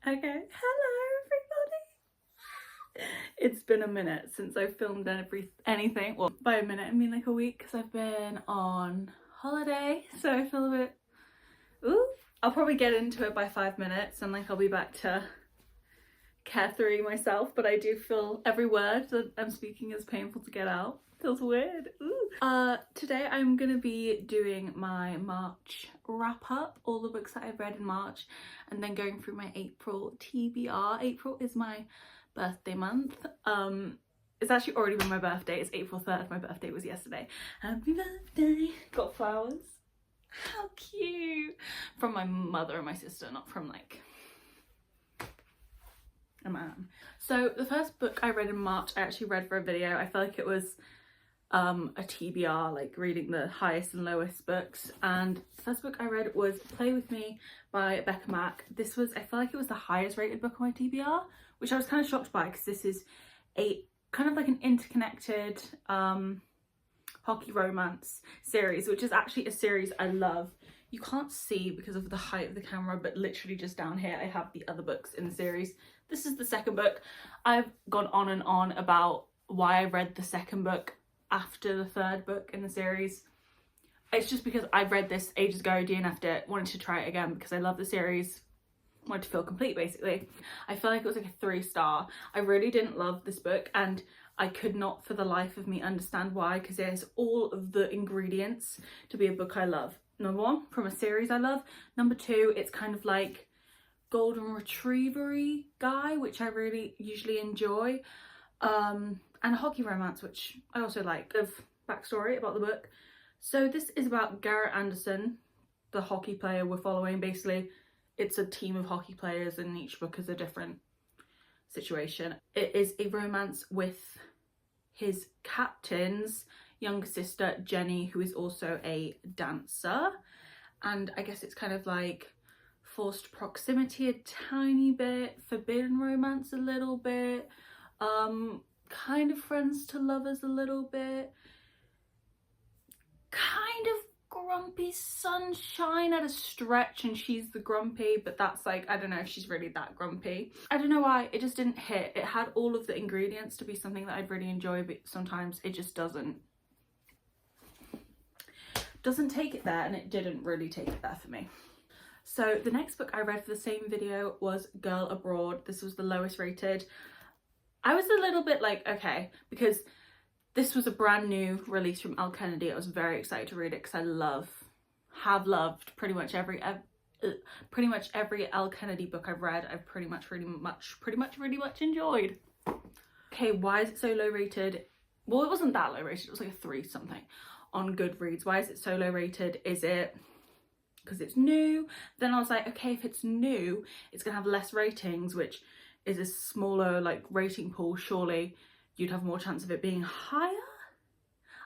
Okay, hello everybody. It's been a minute since I've filmed anything. Well, by a minute I mean like a week, because I've been on holiday, so I feel a bit, ooh. I'll probably get into it by 5 minutes and like I'll be back to carefree myself, but I do feel every word that I'm speaking is painful to get out. Feels weird. Ooh. Today I'm gonna be doing my March wrap up, all the books that I've read in March, and then going through my April TBR. April is my birthday month. It's actually already been my birthday. It's April 3rd. My birthday was yesterday. Happy birthday. Got flowers. How cute. From my mother and my sister, not from like a man. So the first book I read in March, I actually read for a video. I felt like it was a TBR, like reading the highest and lowest books, and the first book I read was Play With Me by Becca Mack. This was, I feel like it was the highest rated book on my TBR, which I was kind of shocked by, because this is a kind of like an interconnected hockey romance series, which is actually a series I love. You can't see because of the height of the camera, but literally just down here I have the other books in the series. This is the second book. I've gone on and on about why I read the second book after the third book in the series. It's just because I read this ages ago, DNF'd it, wanted to try it again because I love the series, wanted to feel complete basically. I feel like it was like a 3-star. I really didn't love this book, and I could not for the life of me understand why, because it has all of the ingredients to be a book I love. Number one, from a series I love. Number two, it's kind of like golden retriever-y guy, which I really usually enjoy. And a hockey romance, which I also like. Of backstory about the book. So this is about Garrett Anderson, the hockey player we're following. Basically, it's a team of hockey players and each book is a different situation. It is a romance with his captain's younger sister, Jenny, who is also a dancer. And I guess it's kind of like forced proximity a tiny bit, forbidden romance a little bit, kind of friends to lovers a little bit, kind of grumpy sunshine at a stretch, and she's the grumpy, but that's like, I don't know if she's really that grumpy. I don't know why, it just didn't hit. It had all of the ingredients to be something that I'd really enjoy, but sometimes it just doesn't take it there, and it didn't really take it there for me. So the next book I read for the same video was Girl Abroad. This was the lowest rated. I was a little bit like, okay, because this was a brand new release from Elle Kennedy. I was very excited to read it because I have loved pretty much every Elle Kennedy book I've read. I've pretty much enjoyed. Okay, why is it so low rated? Well, it wasn't that low rated. It was like a 3 something on Goodreads. Why is it so low rated? Is it because it's new? Then I was like, okay, if it's new, it's gonna have less ratings, which is a smaller like rating pool. Surely you'd have more chance of it being higher.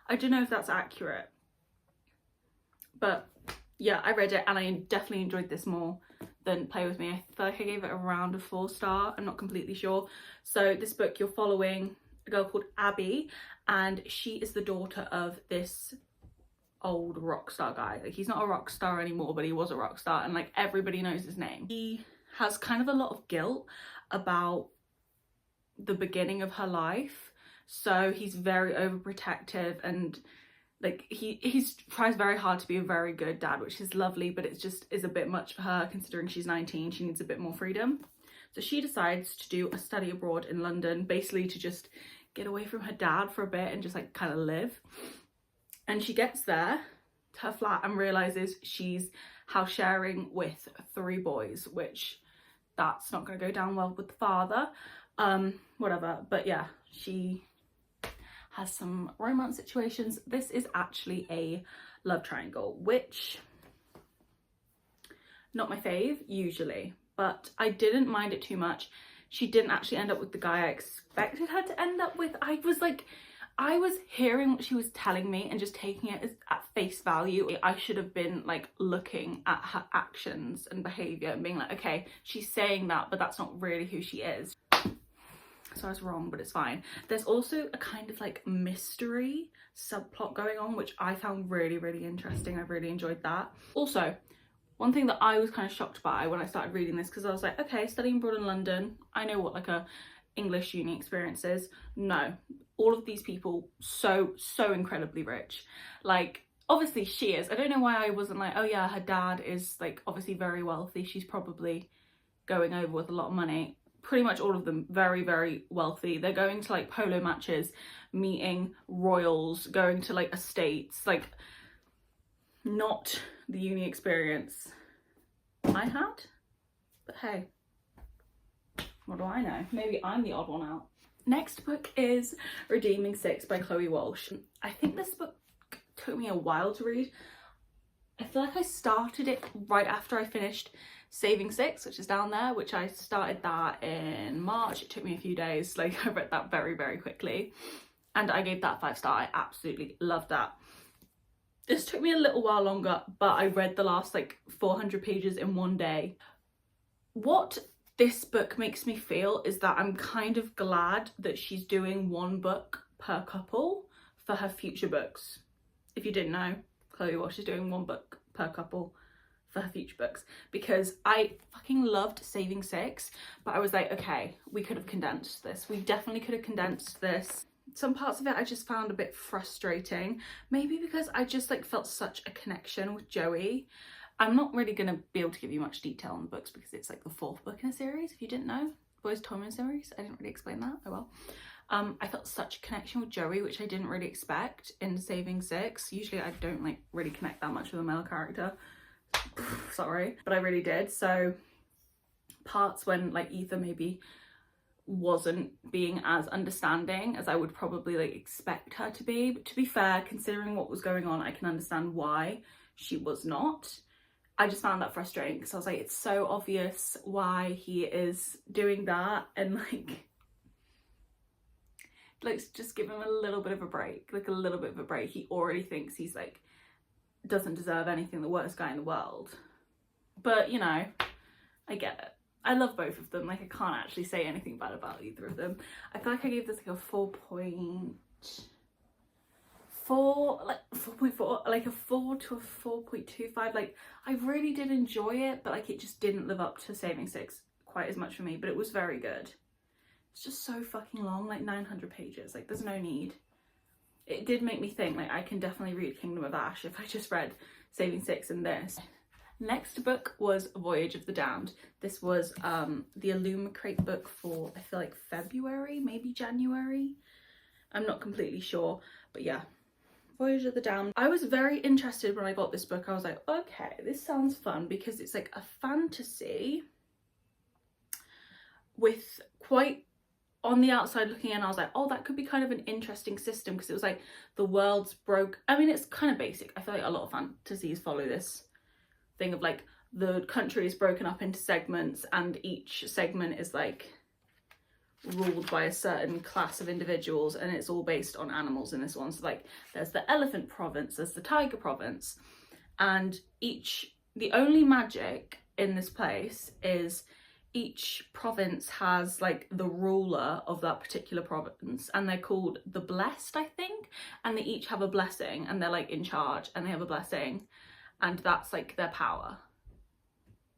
I don't know if that's accurate, but yeah, I read it and I definitely enjoyed this more than Play With Me. I feel like I gave it around a 4-star. I'm not completely sure. So this book, you're following a girl called Abby, and she is the daughter of this old rock star guy. Like, he's not a rock star anymore, but he was a rock star, and like everybody knows his name. He has kind of a lot of guilt about the beginning of her life, so he's very overprotective, and like he tries very hard to be a very good dad, which is lovely, but it just is a bit much for her considering she's 19. She needs a bit more freedom. So she decides to do a study abroad in London, basically to just get away from her dad for a bit and just like kind of live. And she gets there to her flat and realizes she's house sharing with 3 boys, which that's not going to go down well with the father. Whatever, but yeah, she has some romance situations. This is actually a love triangle, which not my fave usually, but I didn't mind it too much. She didn't actually end up with the guy I expected her to end up with. I was hearing what she was telling me and just taking it as at face value. I should have been like looking at her actions and behavior and being like, okay, she's saying that, but that's not really who she is. So I was wrong, but it's fine. There's also a kind of like mystery subplot going on, which I found really, really interesting. I really enjoyed that. Also, One thing that I was kind of shocked by when I started reading this, because I was like, okay, studying abroad in London, I know what like a English uni experience is. No, all of these people so incredibly rich. Like, obviously she is. I don't know why I wasn't like, oh yeah, her dad is like obviously very wealthy, she's probably going over with a lot of money. Pretty much all of them very wealthy. They're going to like polo matches, meeting royals, going to like estates, like not the uni experience I had. But hey, what do I know? Maybe I'm the odd one out. Next book is Redeeming Six by Chloe Walsh. I think this book took me a while to read. I feel like I started it right after I finished Saving Six, which is down there, which I started that in March. It took me a few days. Like, I read that very quickly, and I gave that 5 stars. I absolutely loved that. This took me a little while longer, but I read the last like 400 pages in one day. What this book makes me feel is that I'm kind of glad that she's doing 1 book per couple for her future books. If you didn't know, Chloe Walsh is doing 1 book per couple for her future books, because I fucking loved Saving Six, but I was like, okay, we could have condensed this. We definitely could have condensed this. Some parts of it I just found a bit frustrating, maybe because I just like felt such a connection with Joey. I'm not really going to be able to give you much detail on the books because it's like the 4th book in a series, if you didn't know. Boys Torment series. I didn't really explain that. Oh well. I felt such a connection with Joey, which I didn't really expect in Saving Six. Usually I don't like really connect that much with a male character. Sorry, but I really did. So parts when like Ether maybe wasn't being as understanding as I would probably like expect her to be, but to be fair, considering what was going on, I can understand why she was not. I just found that frustrating because I was like, it's so obvious why he is doing that, and like, let's just give him a little bit of a break, like a little bit of a break. He already thinks he's like doesn't deserve anything, the worst guy in the world. But you know, I get it. I love both of them. Like, I can't actually say anything bad about either of them. I feel like I gave this like a 4.4, like 4.4, like a 4 to a 4.25. Like, I really did enjoy it, but like it just didn't live up to Saving Six quite as much for me, but it was very good. It's just so fucking long, like 900 pages. Like, there's no need. It did make me think, like, I can definitely read Kingdom of Ash if I just read Saving Six and this. Next book was Voyage of the Damned. This was the Illumicrate book for, I feel like February, maybe January. I'm not completely sure, but yeah. Voyage of the Damned. I was very interested when I got this book. I was like, okay, this sounds fun, because it's like a fantasy with quite, on the outside looking in, I was like, oh, that could be kind of an interesting system, because it was like the world's broke. I mean, it's kind of basic. I feel like a lot of fantasies follow this thing of like the country is broken up into segments, and each segment is like ruled by a certain class of individuals, and it's all based on animals in this one. So like there's the elephant province, there's the tiger province, and the only magic in this place is each province has like the ruler of that particular province, and they're called the Blessed, I think, and they each have a blessing, and they're like in charge and they have a blessing, and that's like their power.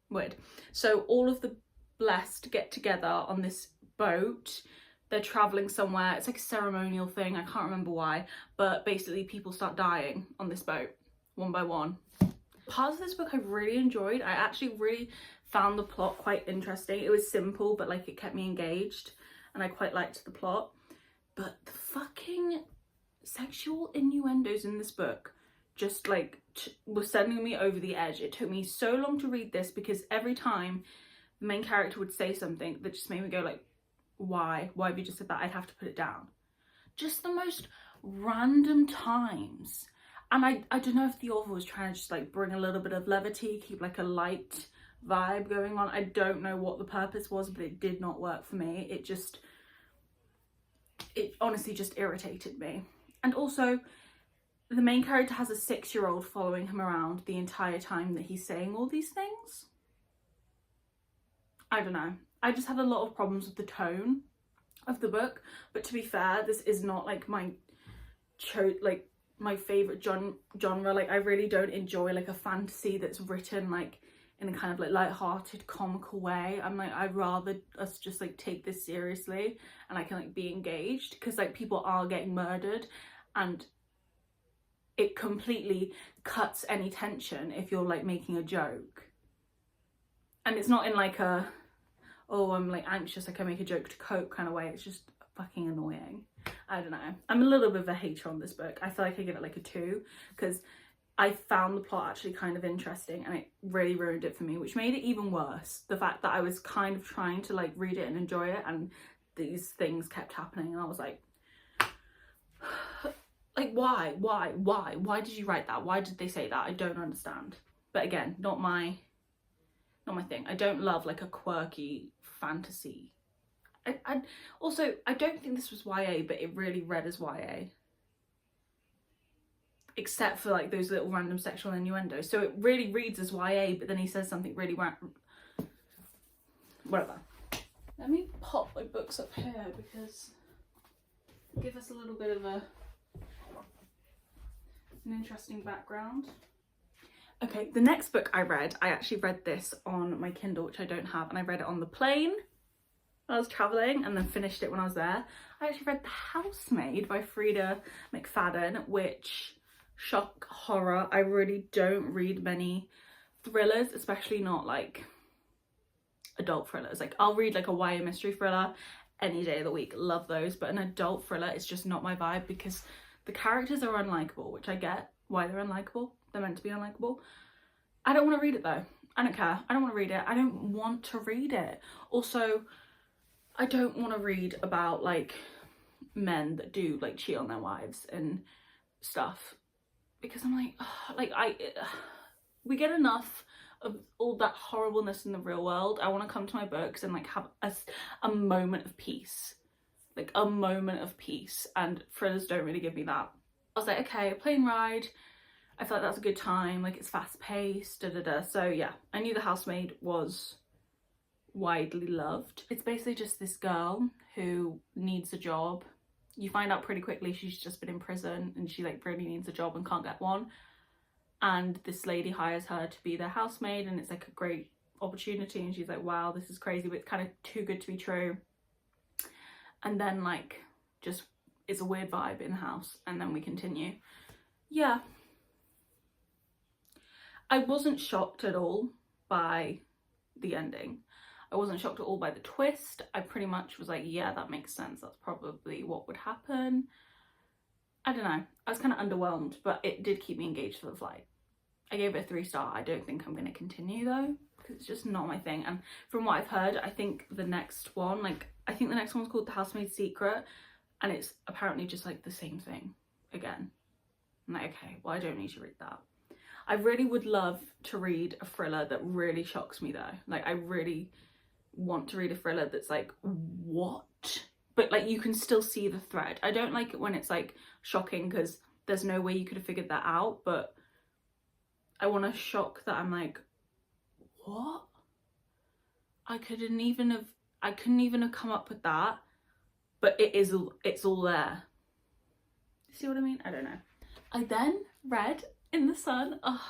Weird. So all of the Blessed get together on this boat. They're traveling somewhere. It's like a ceremonial thing. I can't remember why, but basically people start dying on this boat one by one. Parts of this book I really enjoyed. I actually really found the plot quite interesting. It was simple, but like it kept me engaged, and I quite liked the plot. But the fucking sexual innuendos in this book just like was sending me over the edge. It took me so long to read this, because every time the main character would say something that just made me go like, why have you just said that? I'd have to put it down. Just the most random times. And I don't know if the author was trying to just like bring a little bit of levity, keep like a light vibe going on. I don't know what the purpose was, but it did not work for me. It honestly just irritated me. And also, the main character has a 6-year-old following him around the entire time that he's saying all these things. I don't know. I just had a lot of problems with the tone of the book, but to be fair, this is not like my favorite genre. Like, I really don't enjoy like a fantasy that's written like in a kind of like light-hearted comical way. I'm like, I'd rather us just like take this seriously and I can like be engaged, because like people are getting murdered and it completely cuts any tension if you're like making a joke. And it's not in like a, oh, I'm like anxious, I can make a joke to cope kind of way. It's just fucking annoying. I don't know. I'm a little bit of a hater on this book. I feel like I give it like a 2 because I found the plot actually kind of interesting and it really ruined it for me, which made it even worse. The fact that I was kind of trying to like read it and enjoy it and these things kept happening and I was like why did you write that? Why did they say that? I don't understand. But again, not my thing. I don't love like a quirky fantasy. I also, I don't think this was YA, but it really read as YA. Except for like those little random sexual innuendos. So it really reads as YA, but then he says something really whatever. Let me pop my books up here because give us a little bit of an interesting background. Okay, the next book I read, I actually read this on my Kindle, which I don't have, and I read it on the plane when I was travelling and then finished it when I was there. I actually read The Housemaid by Frida McFadden, which, shock horror, I really don't read many thrillers, especially not like adult thrillers. Like I'll read like a YA mystery thriller any day of the week, love those, but an adult thriller is just not my vibe because the characters are unlikable, which I get why they're unlikable. They're meant to be unlikable. I don't want to read it though. I don't care. I don't want to read it. I don't want to read it. Also, I don't want to read about like men that do like cheat on their wives and stuff because I'm like, we get enough of all that horribleness in the real world. I want to come to my books and like have a moment of peace, like a moment of peace, and thrillers don't really give me that. I was like, okay, a plane ride, I felt like that's a good time, like it's fast paced, So yeah, I knew The Housemaid was widely loved. It's basically just this girl who needs a job. You find out pretty quickly she's just been in prison and she like really needs a job and can't get one. And this lady hires her to be their housemaid and it's like a great opportunity and she's like, wow, this is crazy, but it's kind of too good to be true. And then like just it's a weird vibe in the house and then we continue. Yeah. I wasn't shocked at all by the ending. I wasn't shocked at all by the twist. I pretty much was like, yeah, that makes sense. That's probably what would happen. I don't know. I was kind of underwhelmed, but it did keep me engaged for the flight. I gave it a 3-star. I don't think I'm going to continue though, because it's just not my thing. And from what I've heard, I think the next one, I think the next one's called The Housemaid's Secret, and it's apparently just like the same thing again. I'm like, okay, well, I don't need to read that. I really would love to read a thriller that really shocks me though. Like I really want to read a thriller that's like, what? But like you can still see the thread. I don't like it when it's like shocking because there's no way you could have figured that out, but I want a shock that I'm like, what? I couldn't even have come up with that, but it's all there. You see what I mean? I don't know. I then read In the Sun. Oh,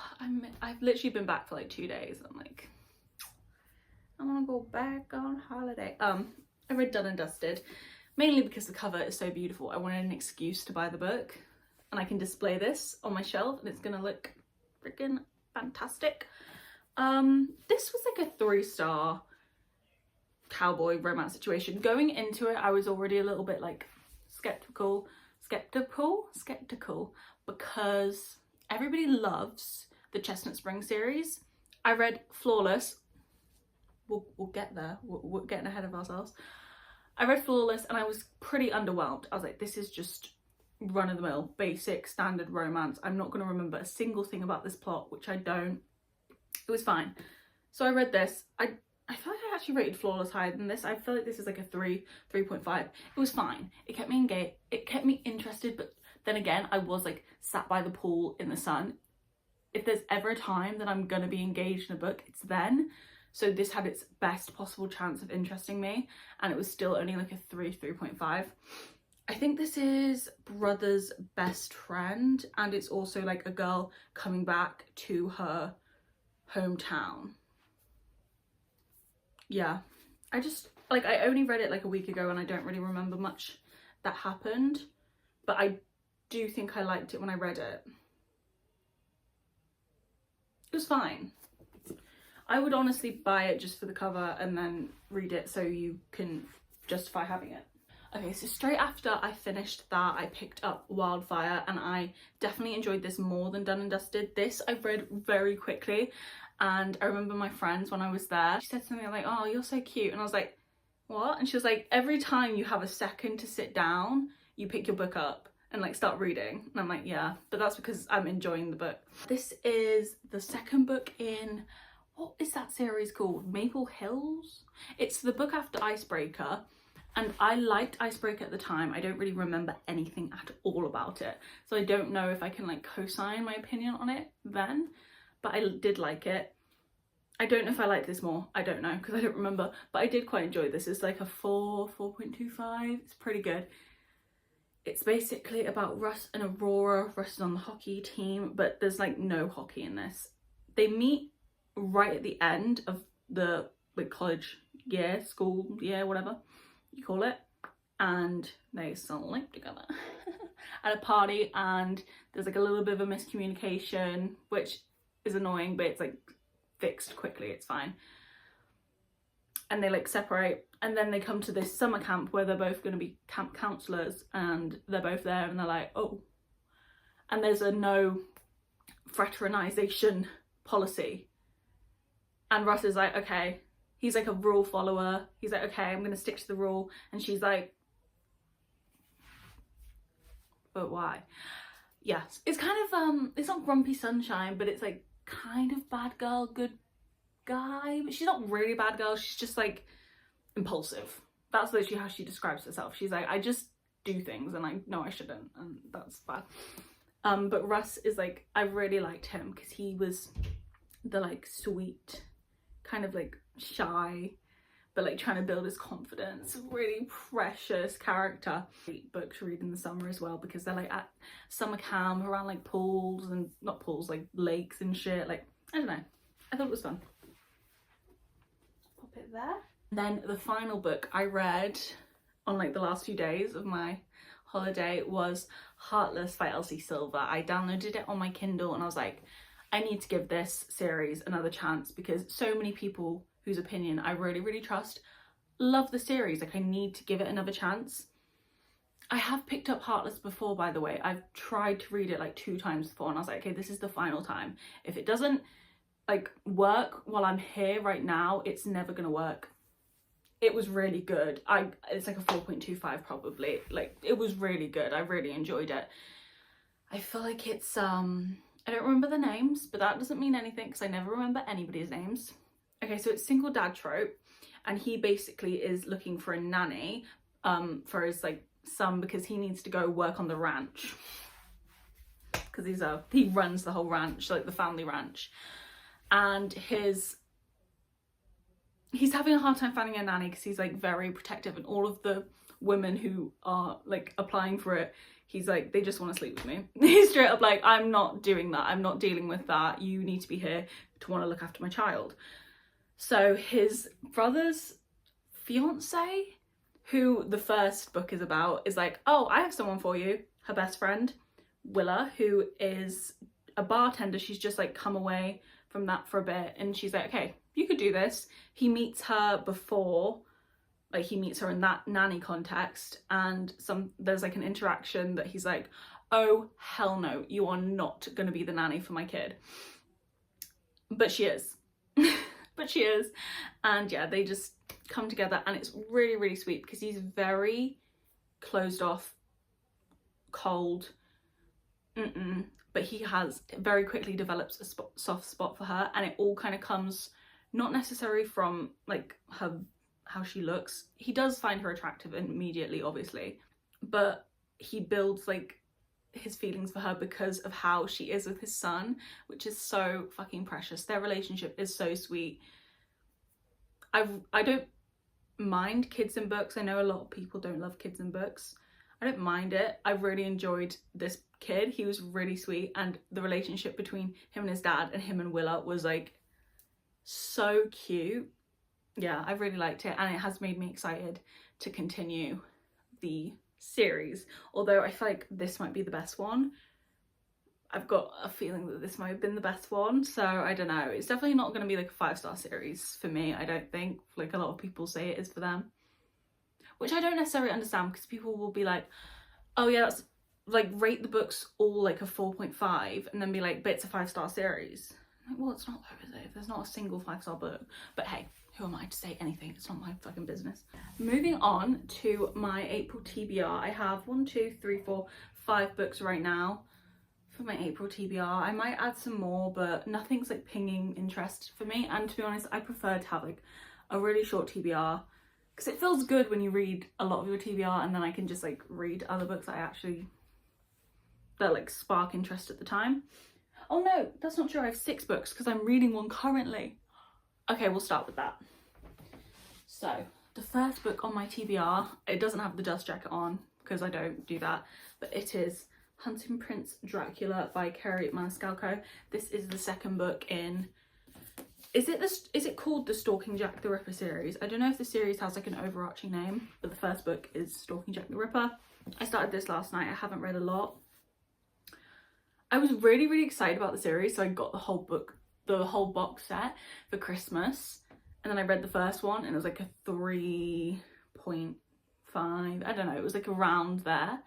I've literally been back for like 2 days. I'm like, I want to go back on holiday. I read Done and Dusted, mainly because the cover is so beautiful. I wanted an excuse to buy the book and I can display this on my shelf and it's gonna look freaking fantastic. This was like a 3-star cowboy romance situation. Going into it, I was already a little bit like skeptical because everybody loves the Chestnut Spring series. I read Flawless. We'll get there. We're getting ahead of ourselves. I read Flawless and I was pretty underwhelmed. I was like, this is just run-of-the-mill, basic, standard romance. I'm not going to remember a single thing about this plot, which I don't. It was fine. So I read this. I feel like I actually rated Flawless higher than this. I feel like this is like a 3.5. It was fine. It kept me engaged. It kept me interested, but then again, I was like sat by the pool in the sun. If there's ever a time that I'm going to be engaged in a book, it's then. So this had its best possible chance of interesting me, and it was still only like a 3.5. I think this is brother's best friend, and it's also like a girl coming back to her hometown. yeah, I just, like, I only read it like a week ago and I don't really remember much that happened, but I do think I liked it when I read it. It was fine. I would honestly buy it just for the cover and then read it so you can justify having it. Okay, so straight after I finished that, I picked up Wildfire, and I definitely enjoyed this more than Done and Dusted. This I read very quickly, and I remember my friends when I was there, she said something like, oh, you're so cute, and I was like, what? And she was like, every time you have a second to sit down, you pick your book up and like start reading. And I'm like, yeah, but that's because I'm enjoying the book. This is the second book in, what is that series called? Maple Hills? It's the book after Icebreaker. And I liked Icebreaker at the time. I don't really remember anything at all about it. So I don't know if I can like co-sign my opinion on it then, but I did like it. I don't know if I like this more. I don't know, because I don't remember, but I did quite enjoy this. It's like a 4.25. It's pretty good. It's basically about Russ and Aurora. Russ is on the hockey team, but there's like no hockey in this. They meet right at the end of the like college year, school year, whatever you call it, and they sleep together at a party, and there's like a little bit of a miscommunication, which is annoying, but it's like fixed quickly, it's fine. And they like separate, and then they come to this summer camp where they're both going to be camp counselors, and they're both there, and they're like, oh, and there's a no fraternization policy, and Russ is like, okay. He's like a rule follower. He's like, okay, I'm gonna stick to the rule. And she's like, but why? Yes, it's kind of, it's not grumpy sunshine, but it's like kind of bad girl, good guy. But she's not really a bad girl. She's just like impulsive. That's literally how she describes herself. She's like, I just do things and I know I shouldn't, and that's bad. But Russ is like, I really liked him because he was the like sweet, kind of like shy, but like trying to build his confidence, really precious character. Great book to read in the summer as well, because they're like at summer camp around like pools, and not pools, like lakes and shit. Like, I don't know, I thought it was fun. Pop it there. Then the final book I read on like the last few days of my holiday was Heartless by Elsie Silver. I downloaded it on my Kindle and I was like, I need to give this series another chance, because so many people whose opinion I really, really trust love the series. Like, I need to give it another chance. I have picked up Heartless before, by the way. I've tried to read it like 2 times before, and I was like, okay, this is the final time. If it doesn't like work while I'm here right now, it's never gonna work. It was really good. It's like a 4.25 probably. Like, it was really good. I really enjoyed it. I feel like it's I don't remember the names, but that doesn't mean anything because I never remember anybody's names. Okay, so it's single dad trope, and he basically is looking for a nanny for his like son, because he needs to go work on the ranch, because he runs the whole ranch, like the family ranch, and he's having a hard time finding a nanny because he's like very protective, and all of the women who are like applying for it, he's like, they just want to sleep with me. He's straight up like, I'm not doing that, I'm not dealing with that, you need to be here to want to look after my child. So his brother's fiance, who the first book is about, is like, oh, I have someone for you. Her best friend, Willa, who is a bartender. She's just like come away from that for a bit, and she's like, okay, you could do this. He meets her before, like he meets her in that nanny context, and there's like an interaction that he's like, oh, hell no, you are not going to be the nanny for my kid. But she is. But she is. And yeah, they just come together, and it's really, really sweet because he's very closed off, cold, but he has very quickly develops a soft spot for her, and it all kind of comes not necessarily from like how she looks. He does find her attractive immediately, obviously, but he builds like his feelings for her because of how she is with his son, which is so fucking precious. Their relationship is so sweet. I don't mind kids in books. I know a lot of people don't love kids in books. I don't mind it. I really enjoyed this kid. He was really sweet, and the relationship between him and his dad and him and Willa was like so cute. yeah, I really liked it, and it has made me excited to continue the series, although I feel like this might be the best one. I've got a feeling that this might have been the best one, so I don't know. It's definitely not going to be like a 5-star series for me, I don't think, like a lot of people say it is for them, which I don't necessarily understand, because people will be like, oh yeah, that's like, rate the books all like a 4.5 and then be like, but it's a 5-star series. I'm like, well, it's not though, is it? There's not a single 5-star book. But hey, who am I to say anything? It's not my fucking business. Moving on to my April TBR. I have 1, 2, 3, 4, 5 books right now for my April TBR. I might add some more, but nothing's like pinging interest for me. And to be honest, I prefer to have like a really short TBR, because it feels good when you read a lot of your TBR and then I can just like read other books that like spark interest at the time. Oh no, that's not true. I have 6 books because I'm reading one currently. Okay, we'll start with that. So the first book on my TBR, it doesn't have the dust jacket on because I don't do that, but it is Hunting Prince Dracula by Kerry Maniscalco. This is the second book in, is it called the Stalking Jack the Ripper series? I don't know if the series has like an overarching name, but the first book is Stalking Jack the Ripper. I started this last night. I haven't read a lot. I was really excited about the series, so I got the whole box set for Christmas, and then I read the first one and it was like a 3.5, I don't know, it was like around there.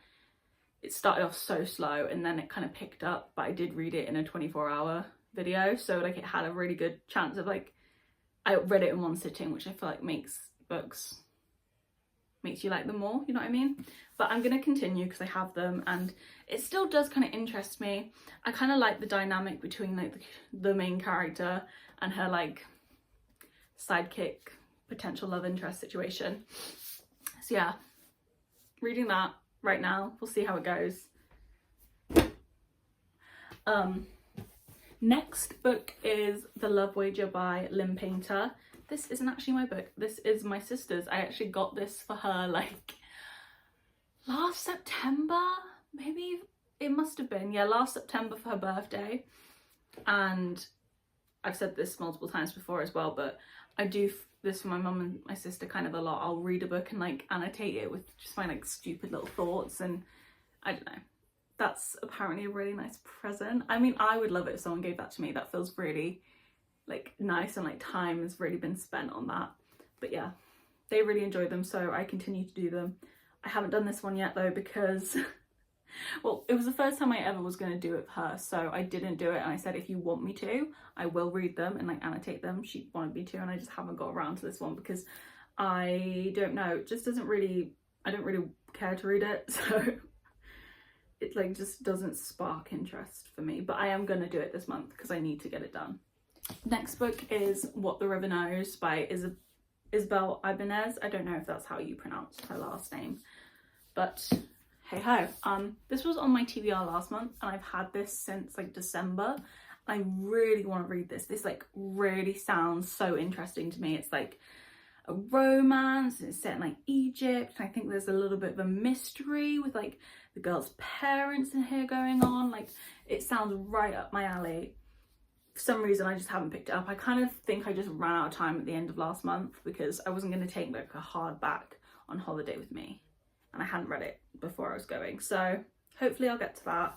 It started off so slow and then it kind of picked up, but I did read it in a 24-hour video, so like it had a really good chance of like, I read it in one sitting, which I feel like makes you like them more, you know what I mean? But I'm gonna continue because I have them and it still does kind of interest me. I kind of like the dynamic between like the main character and her like sidekick potential love interest situation. So yeah, reading that right now. We'll see how it goes. Next book is The Love Wager by Lynn Painter. This isn't actually my book, this is my sister's. I actually got this for her like last September, maybe it must have been, yeah, last September for her birthday. And I've said this multiple times before as well, but I do this for my mum and my sister kind of a lot. I'll read a book and like annotate it with just my like stupid little thoughts, and I don't know, that's apparently a really nice present. I mean, I would love it if someone gave that to me. That feels really like nice, and like time has really been spent on that. But yeah, they really enjoy them, so I continue to do them. I haven't done this one yet though because well, it was the first time I ever was going to do it for her, so I didn't do it, and I said if you want me to, I will read them and like annotate them. She wanted me to, and I just haven't got around to this one because I don't know, it just doesn't really, I don't really care to read it, so it like just doesn't spark interest for me. But I am going to do it this month because I need to get it done. Next book is What the River Knows by Isabel Ibanez. I don't know if that's how you pronounce her last name, but hey ho. This was on my TBR last month and I've had this since like December. I really want to read this. This like really sounds so interesting to me. It's like a romance, it's set in like Egypt. I think there's a little bit of a mystery with like the girl's parents in here going on. Like it sounds right up my alley. For some reason I just haven't picked it up. I kind of think I just ran out of time at the end of last month because I wasn't going to take like a hardback on holiday with me, and I hadn't read it before I was going, so hopefully I'll get to that.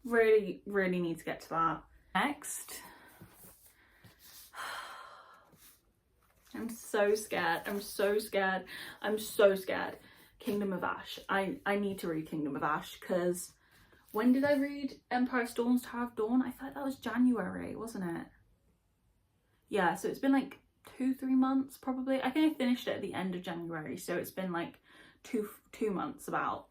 Really need to get to that. Next, I'm so scared. Kingdom of Ash. I need to read Kingdom of Ash because when did I read Empire of Storms, Tower of Dawn? I thought that was January, wasn't it? Yeah, so it's been like 2-3 months probably. I think I finished it at the end of January, so it's been like two months about.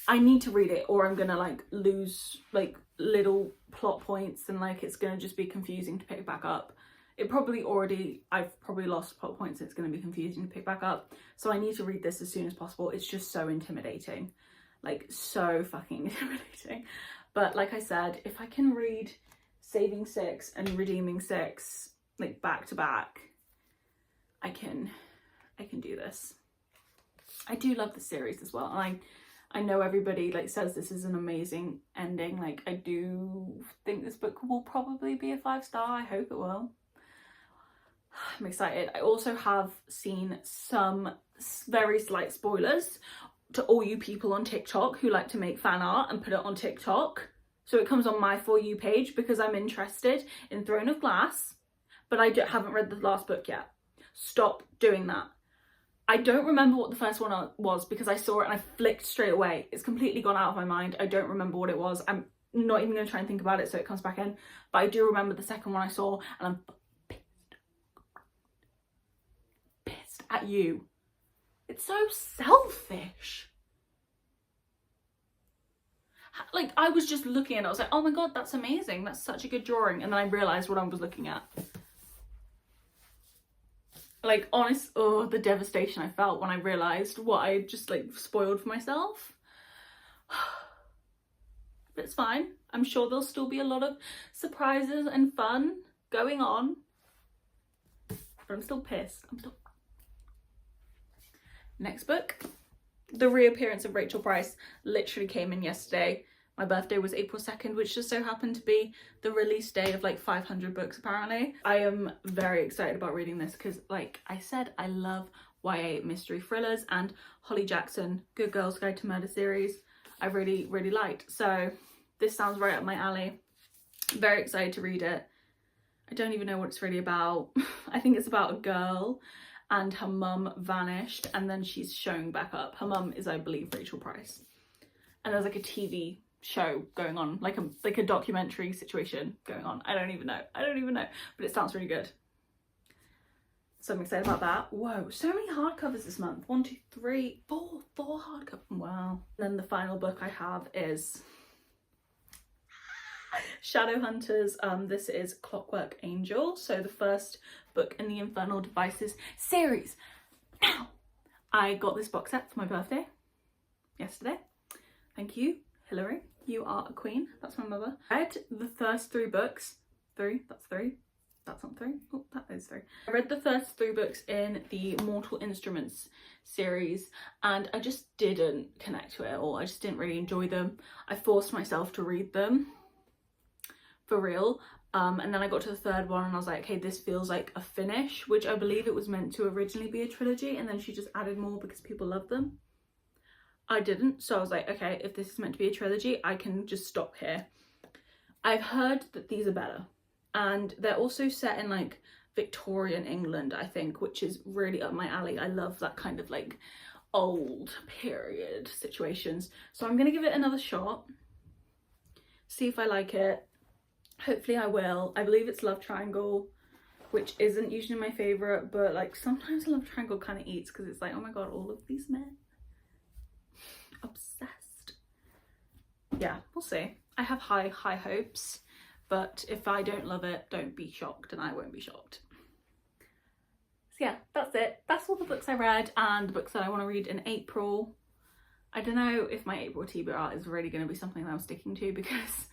I need to read it or I'm gonna like lose like little plot points and like it's gonna just be confusing to pick back up. I've probably lost plot points. It's going to be confusing to pick back up, so I need to read this as soon as possible. It's just so intimidating, like so fucking intimidating. But like I said, if I can read Saving 6 and Redeeming 6 like back to back, I can do this. I do love the series as well, and I know everybody like says this is an amazing ending. Like I do think this book will probably be a 5-star. I hope it will. I'm excited. I also have seen some very slight spoilers to all you people on TikTok who like to make fan art and put it on TikTok. So it comes on my For You page because I'm interested in Throne of Glass, but I haven't read the last book yet. Stop doing that. I don't remember what the first one was because I saw it and I flicked straight away. It's completely gone out of my mind. I don't remember what it was. I'm not even going to try and think about it so it comes back in. But I do remember the second one I saw, and I'm pissed at you. It's so selfish. Like, I was just looking at it, I was like, oh my god, that's amazing. That's such a good drawing. And then I realised what I was looking at. Like, the devastation I felt when I realised what I just, like, spoiled for myself. But it's fine. I'm sure there'll still be a lot of surprises and fun going on. But I'm still pissed. Next book. The Reappearance of Rachel Price literally came in yesterday. My birthday was April 2nd, which just so happened to be the release day of like 500 books apparently. I am very excited about reading this because, like I said, I love YA mystery thrillers, and Holly Jackson, Good Girl's Guide to Murder series, I really liked. So this sounds right up my alley. Very excited to read it. I don't even know what it's really about. I think it's about a girl and her mum vanished and then she's showing back up. Her mum is, I believe, Rachel Price. And there's like a TV show going on, like a documentary situation going on. I don't even know, but it sounds really good. So I'm excited about that. Whoa, so many hardcovers this month. 1, 2, 3, 4 hardcovers. Wow. And then the final book I have is Shadowhunters. This is Clockwork Angel, so the first book in the Infernal Devices series. Now, I got this box set for my birthday yesterday. Thank you, Hillary. You are a queen. That's my mother. I read the first 3 books. 3, that's 3. That's not 3. Oh, that is 3. I read the first 3 books in the Mortal Instruments series and I just didn't connect to it at all. I just didn't really enjoy them. I forced myself to read them for real. And then I got to the 3rd one and I was like, okay, this feels like a finish, which I believe it was meant to originally be a trilogy, and then she just added more because people love them. I didn't, so I was like, okay, if this is meant to be a trilogy, I can just stop here. I've heard that these are better, and they're also set in like Victorian England, I think, which is really up my alley. I love that kind of like old period situations. So I'm gonna give it another shot, see if I like it. Hopefully I will. I believe it's Love Triangle, which isn't usually my favourite, but like sometimes Love Triangle kind of eats because it's like, oh my god, all of these men. Obsessed. Yeah, we'll see. I have high hopes, but if I don't love it, don't be shocked, and I won't be shocked. So yeah, that's it. That's all the books I read and the books that I want to read in April. I don't know if my April TBR is really going to be something that I'm sticking to, because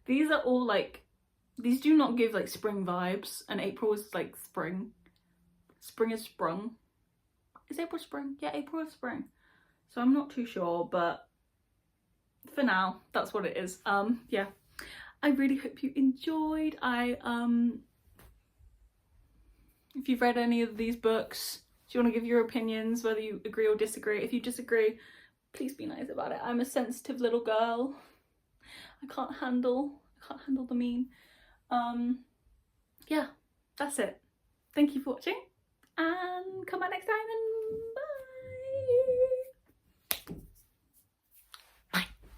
these are all like, these do not give like spring vibes, and April is like spring. Spring is sprung. Is April spring? Yeah, April is spring. So I'm not too sure, but for now, that's what it is. Yeah, I really hope you enjoyed. If you've read any of these books, do you want to give your opinions, whether you agree or disagree? If you disagree, please be nice about it. I'm a sensitive little girl. I can't handle the mean. Yeah, that's it. Thank you for watching, and come back next time and